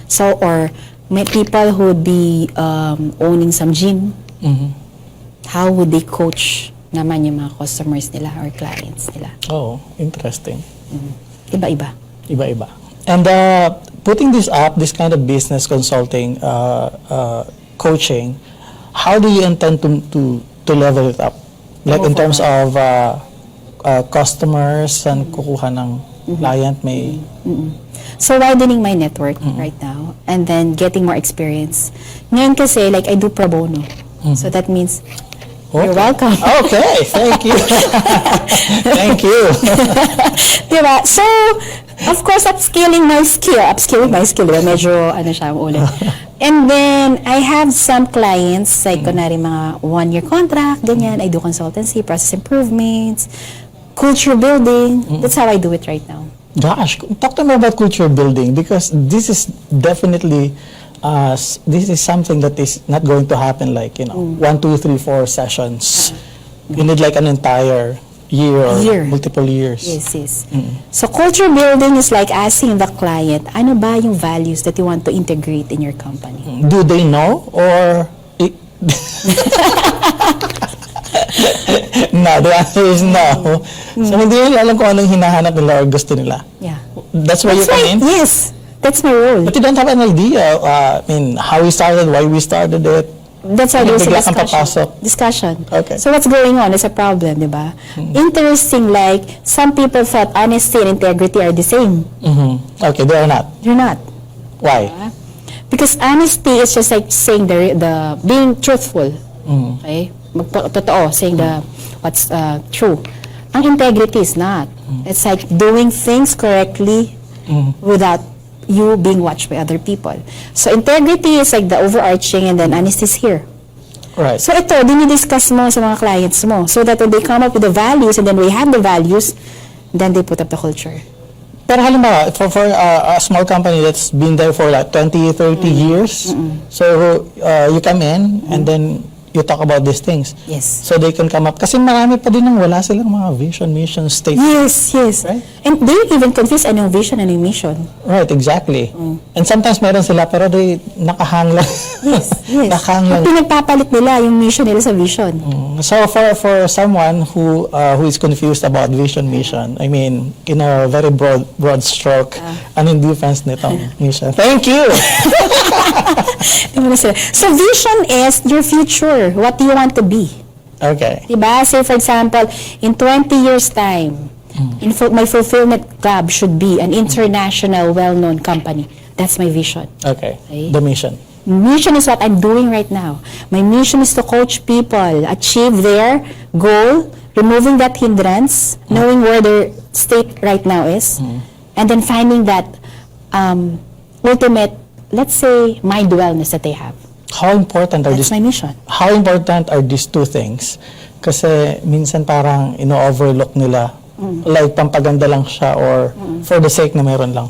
So, or may people who would be owning some gym. How would they coach naman yung mga customers nila or clients nila? Oh, interesting. Iba-iba. Iba-iba. And putting this up, this kind of business consulting, coaching, how do you intend to level it up? Like in terms of customers and kukuha ng client, may... So, widening my network right now and then getting more experience. Ngayon kasi, like, I do pro bono. So, that means, you're welcome. Okay, thank you. Thank you. Diba? So, of course, upskilling my skill. Diba? Medyo, siya, ulit. And then, I have some clients, like, kunwari mga 1-year contract, ganyan. I do consultancy, process improvements, culture building. That's how I do it right now. Gosh, talk to me about culture building because this is definitely this is something that is not going to happen like 1, 2, 3, 4 sessions. You need like an entire year or multiple years. Yes. So culture building is like asking the client, ano ba yung values that you want to integrate in your company? Do they know or no, the answer is no. So, hindi nila alam kung anong hinahanap nila or gusto nila. Yeah. That's where you come in? Yes. That's my role. But you don't have an idea, how we started, why we started it. That's why there's a Bigla kang papasok. discussion. Okay. So what's going on is a problem, di ba? Interesting, like, some people thought honesty and integrity are the same. Okay, they are not. They're not. Why? Because honesty is just like saying the being truthful. Okay? Totoo, saying what's true. Ang integrity is not. It's like doing things correctly without you being watched by other people. So integrity is like the overarching and then honesty is here. Right. So ito, dinidiscuss mo sa mga clients mo so that when they come up with the values and then we have the values, then they put up the culture. Pero halimbawa, for a small company that's been there for like 20, 30 years, so you come in and then you talk about these things. Yes. So they can come up. Kasi marami pa din nang wala silang mga vision, mission, statement. Yes. Right? And they even confuse anong vision, anong mission. Right, exactly. And sometimes meron sila pero they nakahang lang. Yes. Nakahang lang. Pinagpapalit nila yung mission nila sa vision. So for someone who is confused about vision, mission, I mean, in a very broad stroke, ano yung difference nitong mission? Thank you! So vision is your future. What do you want to be? Okay. Diba? Say for example, in 20 years time, my fulfillment club should be an international well-known company. That's my vision. Okay. The mission. Mission is what I'm doing right now. My mission is to coach people achieve their goal removing that hindrance, knowing where their state right now is, and then finding that ultimate, let's say, mind wellness that they have. How important are That's these? my mission. How important are these two things? Kasi minsan parang ino-overlook nila, like pampaganda lang siya or for the sake na meron lang.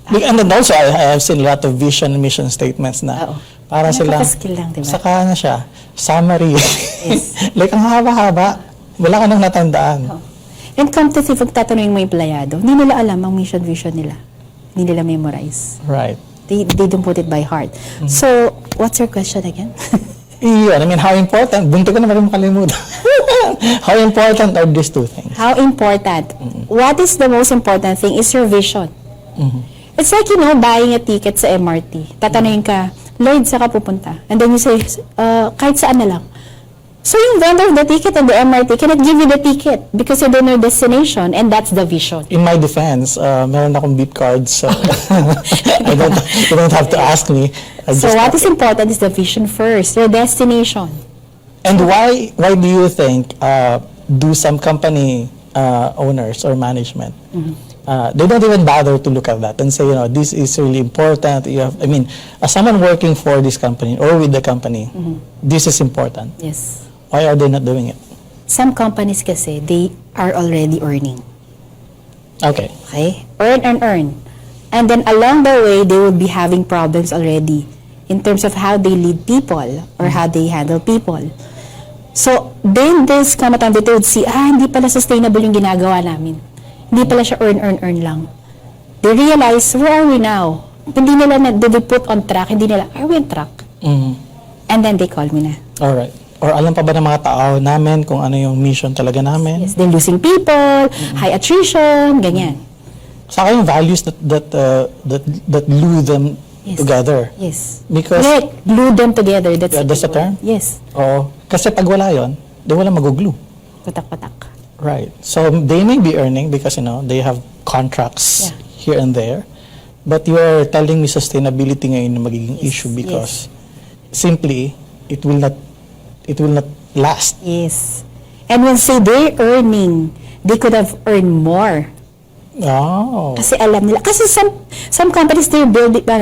And then also, I have seen a lot of vision and mission statements na para silang, Napaka-skill lang, diba? saka na siya, summary. Yes. Like ang haba-haba, wala ka nang natandaan. And come to think, pag tatanungin mo yung empleyado, hindi nila alam ang mission vision nila. Hindi nila memorize. Right. They don't put it by heart. So, what's your question again? Iyon, I mean, how important, bunto ko na rin makalimutan. How important are these two things? How important? What is the most important thing is your vision. It's like, buying a ticket sa MRT. Tatanungin ka, Lloyd, saan ka pupunta? And then you say, kahit saan na lang. So yung vendor of the ticket and the MRT cannot give you the ticket because you don't know destination, and that's the vision. In my defense, meron akong beep cards, so you don't have to ask me. So what is important is the vision first, your destination. And why do you think do some company owners or management they don't even bother to look at that and say, this is really important. As someone working for this company or with the company, this is important. Yes. Why are they not doing it? Some companies kasi, they are already earning. Okay. Okay? Earn. And then along the way, they will be having problems already in terms of how they lead people or how they handle people. So, then there's come a time that they would see, hindi pala sustainable yung ginagawa namin. Hindi pala siya earn lang. They realize, where are we now? Hindi nila they put on track, hindi nila, are we on track? And then they call me na. Alright. Or alam pa ba ng mga tao namin kung ano yung mission talaga namin? Yes, they're losing people, high attrition, ganyan. Saka yung values that glue them together. Yes. Because glue them together. That's the term? Yes. Oo. Kasi pag wala yun, di wala mag-glue. Patak-patak. Right. So they may be earning because they have contracts here and there. But you are telling me sustainability ngayon na magiging issue because simply it will not last. Yes. And when say they're earning, they could have earned more. Oh. Kasi alam nila. Kasi some companies, they're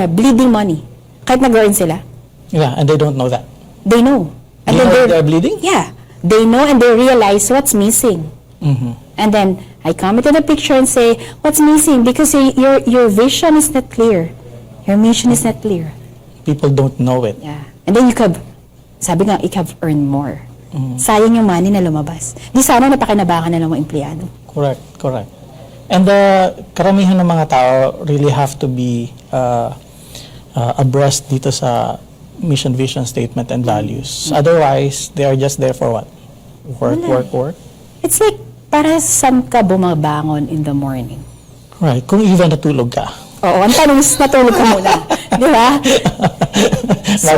bleeding money. Kahit nag-earn sila. Yeah, and they don't know that. They know. And You then know they're bleeding? Yeah. They know and they realize what's missing. And then I come into the picture and say, what's missing? Because your vision is not clear. Your mission is not clear. People don't know it. Yeah. And then you could, sabi nga, you have earned more. Sayang yung money na lumabas. Di sana napakinabangan na lang mga empleyado. Correct. And karamihan ng mga tao really have to be abreast dito sa mission, vision, statement, and values. Otherwise, they are just there for what? Work. It's like, para saan ka bumabangon in the morning? Right. Kung even natulog ka. Oo, ang tanong is natulog ka muna. Di ba? So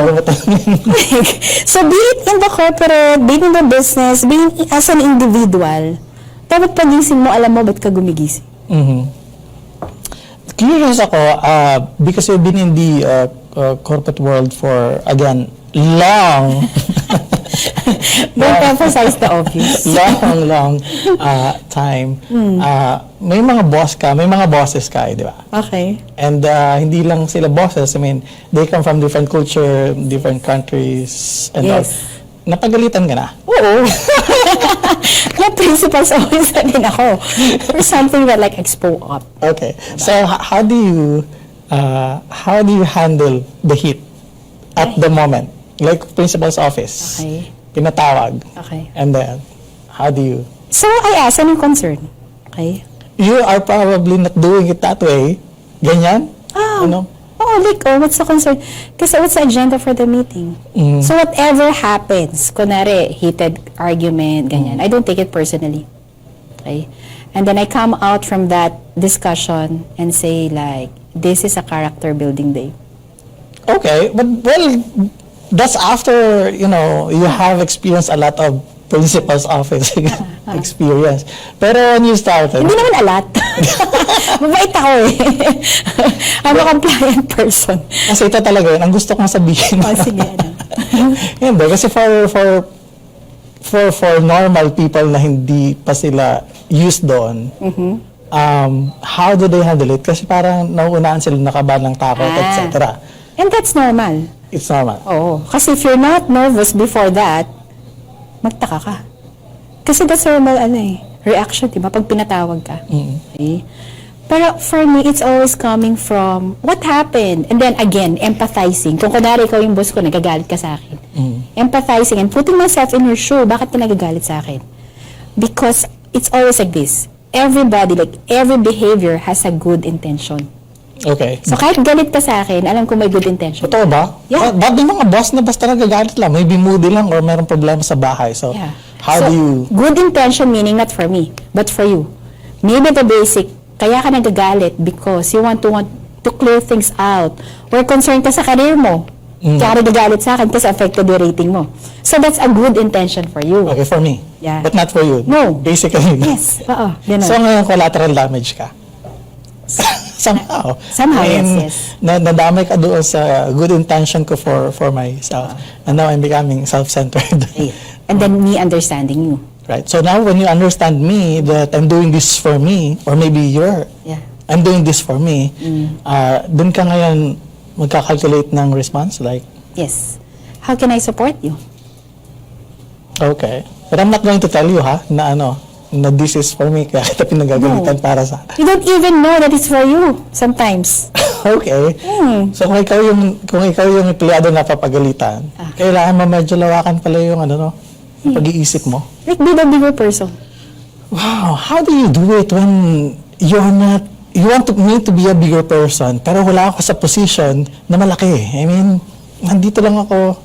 be it in the corporate, be it in the business, be it as an individual, dapat pagising mo, alam mo ba't ka gumigising. Curious ako, because you've been in the corporate world for, again, long. Don't emphasize the obvious. long time. May mga boss ka, may mga bosses ka, di ba? Okay. And hindi lang sila bosses. They come from different culture, different countries, and all. Napagalitan ka na? Oo. May principles always na din ako. For something that like expo up. Okay. So how do you handle the heat at the moment? Like principal's office. Okay. Pinatawag. Okay. And then, how do you? So I ask, anong concern? Okay. You are probably not doing it that way. Ganyan? What's the concern? Kasi what's the agenda for the meeting? So whatever happens, kunwari, heated argument, ganyan, I don't take it personally. Okay? And then I come out from that discussion and say like, this is a character building day. Okay, but that's after, you have experienced a lot of principal's office experience. Pero when you started... Hindi naman a lot. Mabait ako eh. I'm a compliant person. Kasi ito talaga yun, ang gusto kong sabihin. Sige, Hindi, kasi for normal people na hindi pa sila used doon, how do they handle it? Kasi parang nauunaan sila nakabahan ng takot, etc. And that's normal. It's normal. Oo. Kasi if you're not nervous before that, magtaka ka. Kasi that's normal, reaction, diba? Pag pinatawag ka. Okay? Pero for me, it's always coming from what happened. And then again, empathizing. Kung kunwari ikaw yung boss ko, nagagalit ka sa akin. Empathizing and putting myself in your shoe. Bakit ka nagagalit sa akin? Because it's always like this. Everybody, like every behavior has a good intention. Okay. So kahit galit ka sa akin, alam ko may good intention. Totoo ba? Yeah. Ba't yung mga boss na basta nagagalit lang? Maybe moody lang or mayroong problema sa bahay. So, Yeah. how So, do you... good intention meaning not for me, but for you. Maybe the basic, kaya ka nagagalit because you want to clear things out or concerned ka sa career mo. Kaya nagagalit sa akin kasi affected yung rating mo. So that's a good intention for you. Okay, for me. Yeah. But not for you. No. Basically. Yes. Oo. Ganun. So ngayon, collateral damage ka. Somehow. Somehow, I mean, yes. Nadamay ka doon sa good intention ko for myself. And now I'm becoming self-centered. Right. And then me understanding you. Right. So now when you understand me that I'm doing this for me, or maybe Yeah. I'm doing this for me, dun ka ngayon magkakalculate ng response like, Yes. How can I support you? okay. But I'm not going to tell you na this is for me kaya kita pinagagalitan para sa... You don't even know that it's for you sometimes. Okay. So kung ikaw yung empleyado na papagalitan, kailangan mo medyo lawakan pala yung yung pag-iisip mo. Like be the bigger person. Wow, how do you do it when you want me to be a bigger person, pero wala ako sa position na malaki. I mean, nandito lang ako.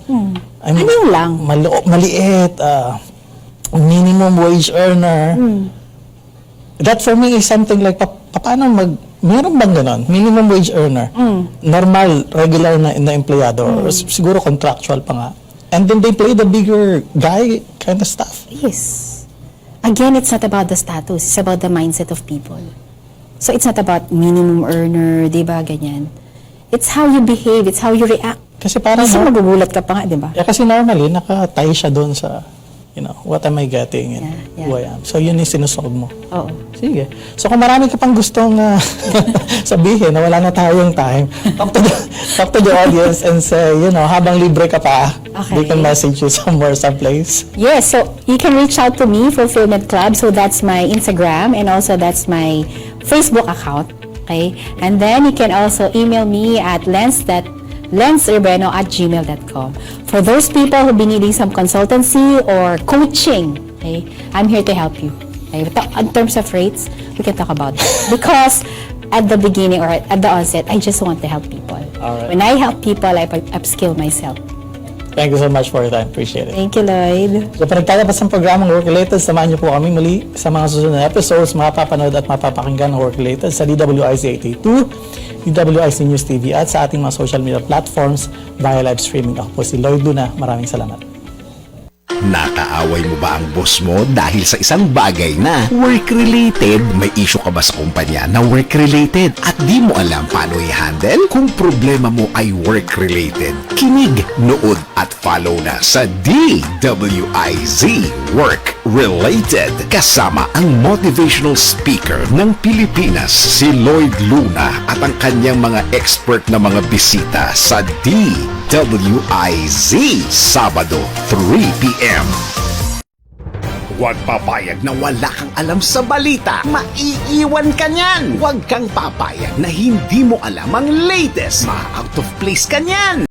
Ano lang? Maliit, minimum wage earner. That for me is something like, paano meron bang ganon? Minimum wage earner. Normal, regular na empleyado, or siguro contractual pa nga. And then they play the bigger guy kind of stuff. Yes. Again, it's not about the status. It's about the mindset of people. So it's not about minimum earner, di ba, ganyan. It's how you behave, it's how you react. Kasi parang, Kasi magugulat ka pa nga, di ba? kasi normally, naka-tie siya doon sa, what am I getting and Yeah. who I am. So yun yung sinusolve mo. Oo. Sige. So kung marami ka pang gustong sabihin na wala na tayong time, talk to the audience and say, habang libre ka pa, Okay. they can message you somewhere, someplace. Yes, so you can reach out to me, Fulfillment Club. So that's my Instagram and also that's my Facebook account. Okay? And then you can also email me at lens.lensurbeno@gmail.com. For those people who be needing some consultancy or coaching, okay, I'm here to help you. Okay? In terms of rates, we can talk about that. Because at the beginning or at the onset, I just want to help people. Alright. When I help people, I upskill myself. Thank you so much for your time. Appreciate it. Thank you, Lloyd. So panagtatapos ng programang Work Related, samahan niyo po kami muli sa mga susunod na episodes, mapapanood at mapapakinggan ng Work Related sa DWIC 82, DWIC News TV at sa ating mga social media platforms via live streaming. Ako po si Lloyd Luna. Maraming salamat. Nakaaway mo ba ang boss mo dahil sa isang bagay na work-related? May issue ka ba sa kumpanya na work-related at di mo alam paano i-handle? Kung problema mo ay work-related, kinig, nood at follow na sa DWIZ Work Related. Kasama ang motivational speaker ng Pilipinas, si Lloyd Luna at ang kanyang mga expert na mga bisita sa DWIZ Sabado 3 p.m. Huwag papayag na wala kang alam sa balita. Maiiwan ka niyan. Huwag kang papayag na hindi mo alam ang latest. Ma-out of place ka niyan.